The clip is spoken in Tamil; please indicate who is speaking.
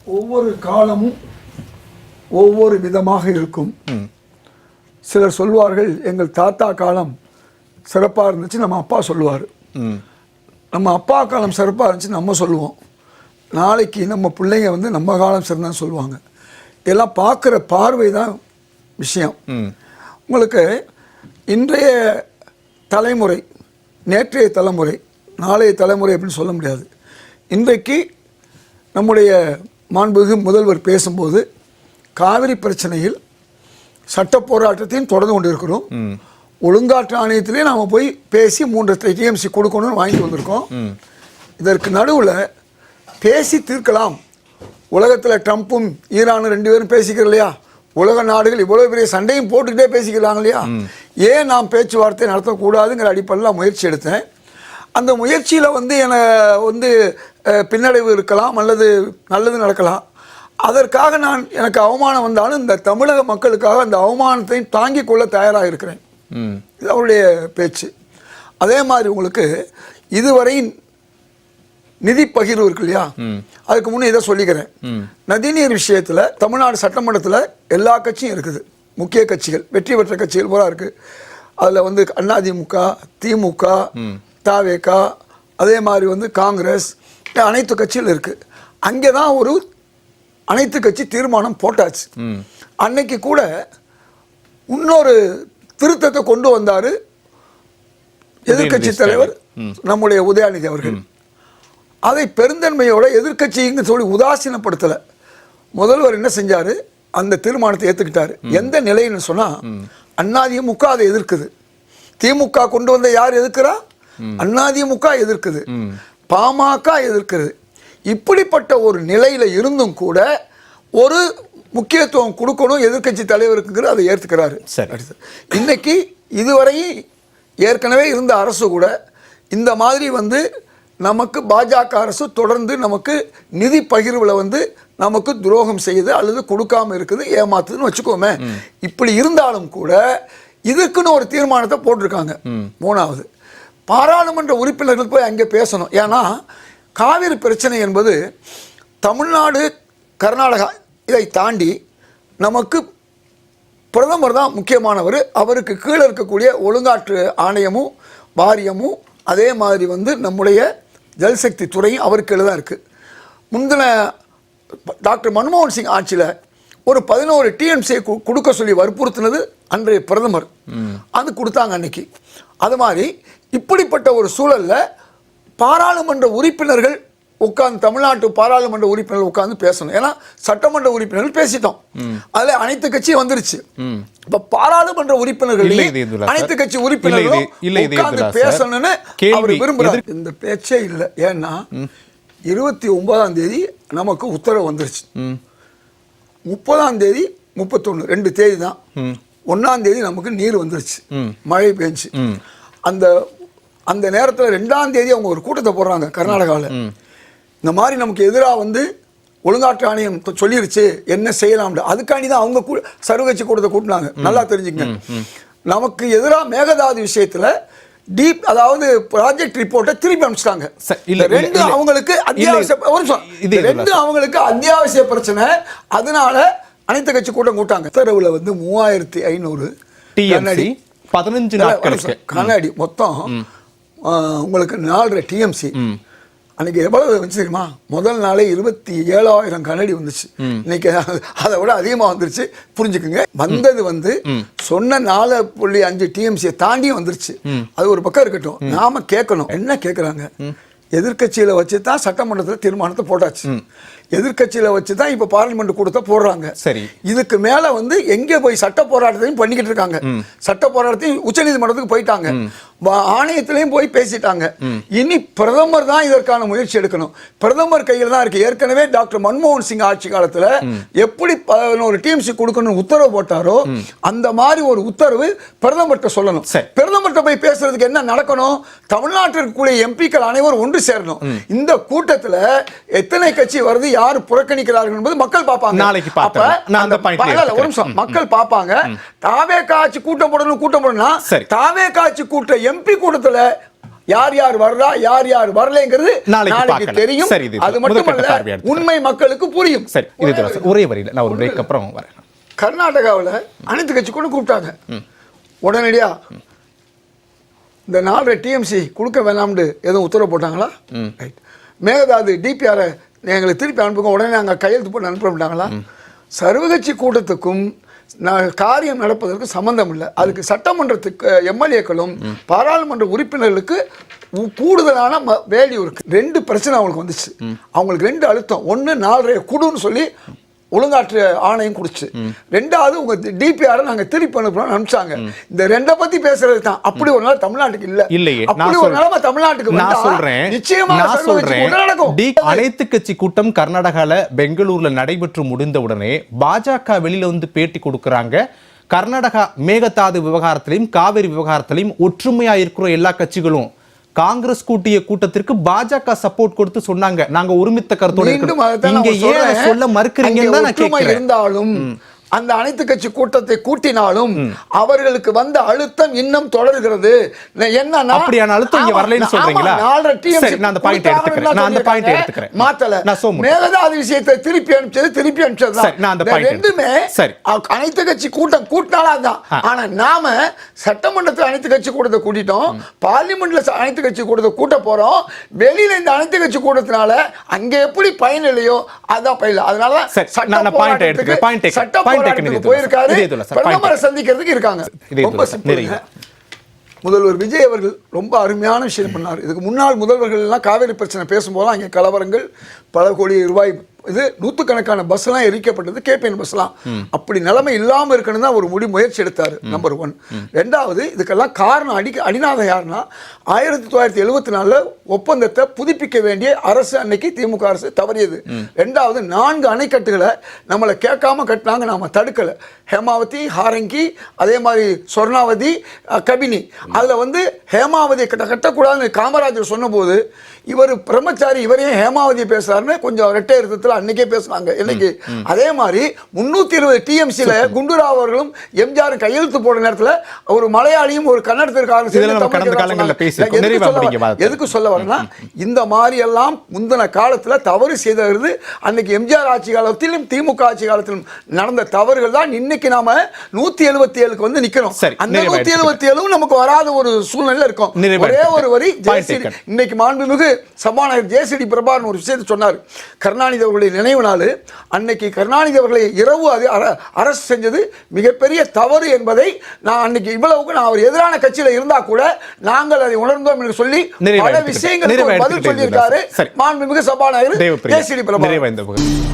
Speaker 1: ஒவ்வொரு காலமும் ஒவ்வொரு விதமாக இருக்கும். சிலர் சொல்வார்கள் எங்கள் தாத்தா காலம் சிறப்பாக இருந்துச்சு, நம்ம அப்பா சொல்லுவார். நம்ம அப்பா காலம் சிறப்பாக இருந்துச்சு நம்ம சொல்லுவோம். நாளைக்கு நம்ம பிள்ளைங்க வந்து நம்ம காலம் சிறந்தான்னு சொல்லுவாங்க. இதெல்லாம் பார்க்குற பார்வை தான் விஷயம். உங்களுக்கு இன்றைய தலைமுறை, நேற்றைய தலைமுறை, நாளைய தலைமுறை அப்படின்னு சொல்ல முடியாது. இன்றைக்கு நம்முடைய மாண்புமிகு முதல்வர் பேசும்போது காவிரி பிரச்சனையில் சட்ட போராட்டத்தையும் தொடர்ந்து கொண்டிருக்கிறோம். ஒழுங்காற்று ஆணையத்திலே நாம் போய் பேசி 3 டிஎம்சி கொடுக்கணும்னு வாங்கிட்டு வந்திருக்கோம். இதற்கு நடுவில் பேசி தீர்க்கலாம். உலகத்தில் ட்ரம்ப்பும் ஈரானும் 2 பேரும் பேசிக்கிறோம் இல்லையா? உலக நாடுகள் இவ்வளோ பெரிய சண்டையும் போட்டுக்கிட்டே பேசிக்கிறாங்க இல்லையா? ஏன் நாம் பேச்சுவார்த்தை நடத்தக்கூடாதுங்கிற அடிப்படையில் முயற்சி எடுத்தேன். அந்த முயற்சியில் வந்து வந்து பின்னடைவு இருக்கலாம் அல்லது நல்லது நடக்கலாம். அதற்காக எனக்கு அவமானம் வந்தாலும் இந்த தமிழக மக்களுக்காக அந்த அவமானத்தை தாங்கிக் கொள்ள தயாராக இருக்கிறேன். இது அவருடைய பேச்சு. அதே மாதிரி உங்களுக்கு இதுவரை நிதி பகிர்வு இருக்கு இல்லையா? அதுக்கு முன்னே இதை சொல்லிக்கிறேன். நதிநீர் விஷயத்தில் தமிழ்நாடு சட்டமன்றத்தில் எல்லா கட்சியும் இருக்குது. முக்கிய கட்சிகள், வெற்றி பெற்ற கட்சிகள் போல இருக்கு. அதில் வந்து அதிமுக, திமுக, தவேக, அதே மாதிரி வந்து காங்கிரஸ், அனைத்து கட்சிகள் இருக்குது. அங்கே தான் ஒரு அனைத்து கட்சி தீர்மானம் போட்டாச்சு. அன்னைக்கு கூட இன்னொரு திருத்தத்தை கொண்டு வந்தார் எதிர்கட்சி தலைவர் நம்முடைய உதயநிதி அவர்கள். அதை பெருந்தன்மையோட எதிர்கட்சின்னு சொல்லி உதாசீனப்படுத்தலை. முதல்வர் என்ன செஞ்சார்? அந்த தீர்மானத்தை ஏற்றுக்கிட்டார். எந்த நிலைன்னு சொன்னால் அதிமுக அதை எதிர்க்குது. திமுக கொண்டு வந்த யார் எதிர்க்கிறா? அதிமுக எதிர்க்குது, பாமக எதிர்க்கிறது. இப்படிப்பட்ட ஒரு நிலையில் இருந்தும் கூட ஒரு முக்கியத்துவம் கொடுக்கணும் எதிர்கட்சி தலைவருக்கு, அதை ஏற்றுக்கிறாரு. இன்னைக்கு இதுவரை ஏற்கனவே இருந்த அரசு கூட இந்த மாதிரி வந்து நமக்கு பாஜக அரசு தொடர்ந்து நமக்கு நிதி பகிர்வில் வந்து நமக்கு துரோகம் செய்யுது அல்லது கொடுக்காம இருக்குது, ஏமாத்துதுன்னு வச்சுக்கோமே. இப்படி இருந்தாலும் கூட இதுக்குன்னு ஒரு தீர்மானத்தை போட்டிருக்காங்க. 3வது பாராளுமன்ற உறுப்பினர்கள் போய் அங்கே பேசணும். ஏன்னா காவிரி பிரச்சனை என்பது தமிழ்நாடு, கர்நாடகா இதை தாண்டி நமக்கு பிரதமர் தான் முக்கியமானவர். அவருக்கு கீழே இருக்கக்கூடிய ஒழுங்காற்று ஆணையமும் வாரியமும் அதே மாதிரி வந்து நம்முடைய ஜல்சக்தி துறையும் அவருக்கு கீழே தான் இருக்குது. முந்தின டாக்டர் மன்மோகன் சிங் ஆட்சியில் ஒரு 11 டிஎம்சியை கொடுக்க சொல்லி வற்புறுத்தினது அன்றைய பிரதமர். அது கொடுத்தாங்க அன்னைக்கு. அது மாதிரி இப்படிப்பட்ட ஒரு சூழலில் பாராளுமன்ற உறுப்பினர்கள் உட்கார்ந்து, தமிழ்நாட்டு பாராளுமன்ற உறுப்பினர்கள் உட்கார்ந்து பேசணும். ஏன்னா சட்டமன்ற உறுப்பினர்கள் பேசிட்டோம், அதில் அனைத்து கட்சியும் வந்துருச்சு. இப்போ பாராளுமன்ற உறுப்பினர்கள் அனைத்து கட்சி உறுப்பினர்களும் உட்கார்ந்து பேசணும்னு அவர் விரும்புகிறார். இந்த பேச்சே இல்லை. ஏன்னா 29ஆம் தேதி நமக்கு உத்தரவு வந்துருச்சு. 30ஆம் தேதி 31 2 தேதி தான். 1ஆம் தேதி நமக்கு நீர் வந்துருச்சு, மழை பெஞ்சு. அந்த நேரத்தில் 2ஆம் தேதி அவங்க ஒரு கூட்டத்தை போடுறாங்க கர்நாடகாவில். இந்த மாதிரி நமக்கு எதிராக வந்து ஒழுங்காற்று ஆணையம் சொல்லிருச்சு என்ன செய்யலாம். அதுக்காண்டி தான் அவங்க சர்வகட்சி கூட்டத்தை கூட்டினாங்க. நல்லா தெரிஞ்சுக்கங்க. நமக்கு எதிராக மேகதாது விஷயத்தில் அதாவது ப்ராஜெக்ட் ரிப்போர்ட்டை திருப்பி அனுப்பிச்சிட்டாங்க. அவங்களுக்கு அத்தியாவசிய பிரச்சனை. அதனால அனைத்து கட்சி கூட்டம் கூட்டாங்க. உத்தரவுல வந்து 3500 கண்ணாடி
Speaker 2: 15 நாட்களுக்கு
Speaker 1: கண்ணாடி மொத்தம் உங்களுக்கு 4.5 டிஎம்சி. அன்னைக்கு எவ்வளவு வந்துச்சு தெரியுமா? முதல் நாளே 27,000 கண்ணாடி வந்துச்சு. இன்னைக்கு அதை விட அதிகமாக வந்துருச்சு. புரிஞ்சுக்குங்க. வந்தது வந்து சொன்ன 4.5 டிஎம்சியை தாண்டி வந்துருச்சு. அது ஒரு பக்கம் இருக்கட்டும். நாம கேட்கணும், என்ன கேட்குறாங்க? எதிர்கட்சியில வச்சு தான் சட்டமன்றத்தில் தீர்மானத்தை போட்டாச்சு. எதிர்கட்சியில வச்சு தான் இப்ப பார்லிமெண்ட் கூட்டத்தை போடுறாங்க. சரி, இதுக்கு மேல வந்து எங்கே போய் சட்ட போராட்டத்தையும் பண்ணிக்கிட்டு இருக்காங்க. சட்ட போராட்டத்தையும் உச்சநீதிமன்றத்துக்கு போயிட்டாங்க, ஆணையத்திலையும் போய் பேசிட்டாங்க. இனி பிரதமர் தான் இதற்கான முயற்சி எடுக்கணும். பிரதமர் கையில் தான் இருக்கு. ஏற்கனவே டாக்டர் மன்மோகன் சிங் ஆட்சி காலத்துல எப்படி 11 டிஎம்சி கொடுக்கணும் உத்தரவு போட்டாரோ அந்த மாதிரி ஒரு உத்தரவு பிரதமர்கிட்ட சொல்லணும். பிரதமர்கிட்ட போய் பேசுறதுக்கு என்ன நடக்கணும்? தமிழ்நாட்டிற்குரிய எம்பிக்கள் அனைவரும் ஒன்று சேரணும். இந்த கூட்டத்தில் எத்தனை கட்சி வருது, யார் புறக்கணிக்கிறார்கள் என்பது மக்கள் பார்ப்பாங்க. மக்கள் பார்ப்பாங்க. தாவே காட்சி கூட்டம் போடணும் தாவே காட்சி கூட்ட எம்பி கூட்டத்தில் யார் யார் வர்றா யார் யார் வரலைங்கிறது
Speaker 2: நாளைக்கு
Speaker 1: நாளைக்கு
Speaker 2: பார்க்கலாம்.
Speaker 1: தெரியும்.
Speaker 2: சரி, இது
Speaker 1: அது
Speaker 2: முதற்கட்ட
Speaker 1: மட்டுமல்ல,
Speaker 2: பார்வை எடுத்துக்கலாம்.
Speaker 1: உண்மை மக்களுக்கு புரியும்.
Speaker 2: சரி, இது ஒரே வரியில நான் ஒரு பிரேக் அப்புறம் வரேன்.
Speaker 1: கர்நாடகாவில் அனைத்து கட்சி கூட கூப்பிட்டாங்க. உடனடியா இந்த 4 டிஎம்சி கொடுக்க வேணாம்னு எதுவும் உத்தரவு போட்டாங்களா? ரைட். மேகதாது டிபிஆரை எங்களுக்கு திருப்பி அனுப்புங்க, உடனே நாங்கள் கையெழுத்து போட்டு அனுப்பிட்டாங்களா? சர்வகட்சி கூட்டத்துக்கும் காரியம் நடப்பதற்கு சம்பந்தம் இல்லை. அதுக்கு சட்டமன்றத்துக்கு எம்எல்ஏக்களும் பாராளுமன்ற உறுப்பினர்களுக்கு கூடுதலான வேல்யூ இருக்கு. 2 பிரச்சனை அவங்களுக்கு வந்துச்சு. அவங்களுக்கு 2 அழுத்தம். 1 4.5 குடுன்னு சொல்லி ஒழுங்காற்று ஆணையம் குடிச்சு. 2வது உங்க டிபிஆர் நாங்க திருப்பி அனுப்புறோம் அனுப்பிச்சாங்க. இந்த 2 பத்தி பேசுறது தான். அப்படி ஒரு நாள் தமிழ்நாட்டுக்கு இல்லையே. அப்படி ஒரு நிலைமை தமிழ்நாட்டுக்கு
Speaker 2: நான் சொல்றேன்.
Speaker 1: நிச்சயமா
Speaker 2: அனைத்து கட்சி கூட்டம் கர்நாடகால பெங்களூர்ல நடைபெற்று முடிந்த உடனே பாஜக வெளியில வந்து பேட்டி கொடுக்கறாங்க. கர்நாடகா மேகதாது விவகாரத்திலையும் காவிரி விவகாரத்திலையும் ஒற்றுமையா இருக்கிற எல்லா கட்சிகளும் காங்கிரஸ் கூட்டிய கூட்டத்திற்கு பாஜக சப்போர்ட் கொடுத்து சொன்னாங்க, நாங்க ஒருமித்த கருத்தோட இங்க ஏன் சொல்ல மறுக்கிறீங்கன்னு தான் நான் கேட்கிறேன்.
Speaker 1: இருந்தாலும் அந்த அனைத்து கட்சி கூட்டத்தை கூட்டினாலும் அவர்களுக்கு வந்த அழுத்தம் இன்னும் தொடர்கிறது. என்னன்னா
Speaker 2: அப்படியான அழுத்தம் இங்க வரலைன்னு சொல்றீங்களா? சரி, நான் அந்த பாயிண்ட் எடுத்துக்கிறேன்.
Speaker 1: மாத்தல மேகதாது விஷயத்தை திருப்பி அனுப்பிச்சது
Speaker 2: சரி, நான் அந்த பாயிண்ட்
Speaker 1: ரெண்டுமே சரி. அனைத்து கட்சி கூட்டம் கூட்டினாலும் அதான். ஆனா நாம சட்டமன்றத்தில் அனைத்து கட்சி கூட்டத்தை கூட்டிட்டோம், பார்லிமெண்ட்ல அனைத்து கட்சி கூட்டத்தை கூட்ட போறோம். வெளியில இந்த அனைத்து கட்சி கூட்டத்தினால அங்க எப்படி பயன் இல்லையோ அதான் பயன். அதனால
Speaker 2: நான் பாயிண்ட் எடுத்துக்கிறேன்.
Speaker 1: சட்ட போயிருக்காரு, பிரதமரை சந்திக்கிறதுக்கு இருக்காங்க. முதல்வர் விஜய் அவர்கள் ரொம்ப அருமையான விஷயம் பண்ணார். இதுக்கு முன்னாள் முதல்வர்கள் எல்லாம் காவேரி பிரச்சனை பேசும்போது அங்கே கலவரங்கள், பல கோடி ரூபாய், இது 100கணக்கான பஸ் எல்லாம் எரிக்கப்பட்டது, கேபிஎன் பஸ்லாம். அப்படி நிலைமை இல்லாம இருக்கணும் தான் ஒரு முயற்சி எடுத்தாரு. நம்பர் 1. 2வது இதுக்கெல்லாம் காரணம் அடிநாதம் யாருன்னா 1974 ஒப்பந்தத்தை புதுப்பிக்க வேண்டிய அரசு அன்னைக்கு திமுக அரசு தவறியது. 2வது 4 அணைக்கட்டுகளை நம்மளை கேட்காம கட்டினாங்க, நாம தடுக்கல. ஹேமாவதி, ஹாரங்கி, அதே மாதிரி சொர்ணாவதி, கபினி. அதுல வந்து ஹேமாவதி கட்டக்கூடாதுன்னு காமராஜர் சொன்னபோது இவர் பிரம்மச்சாரி, இவரே ஹேமாவதி பேசுறாருன்னு கொஞ்சம் ரெட்டை இருத்தத்தில் அன்னைக்கே பேசுனாங்க. இன்னைக்கு அதே மாதிரி 320 டிஎம்சில குண்டுராவ் அவர்களும் எம்ஜிஆர் கையெழுத்து போட நேரத்தில் ஒரு மலையாளியும் ஒரு கன்னடத்திற்காக எதுக்கு சொல்ல வரேன்னா, இந்த மாதிரி எல்லாம் முந்தின காலத்தில் தவறு செய்தது அன்னைக்கு எம்ஜிஆர் ஆட்சி காலத்திலும் திமுக ஆட்சி காலத்திலும் நடந்த தவறுகள் தான் இன்னைக்கு நாம 177க்கு வந்து நிக்கிறோம். அந்த 177 நமக்கு வராத ஒரு சூழ்நிலை இருக்கும். ஒரே ஒரு வரி, இன்னைக்கு மாண்புமிகு சபாநாயகர் ஜேசிடி பிரபாகரன் ஒரு விஷயத்தை சொன்னார். கருணாநிதி அவர்களுடைய நினைவு நாள் அன்னைக்கு கருணாநிதி அவர்களை இரவு அரசு செஞ்சது மிகப்பெரிய தவறு என்பதை நான் அன்னைக்கு இவ்வளவுக்கு நான் அவர் எதிரான கட்சியில இருந்தா கூட நாங்கள் அதை உணர்ந்தோம் என்று சொல்லி பல விஷயங்களுக்கு பதில் சொல்லியிருக்காரு மாண்புமிகு சபாநாயகர் ஜேசிடி பிரபாகரன்.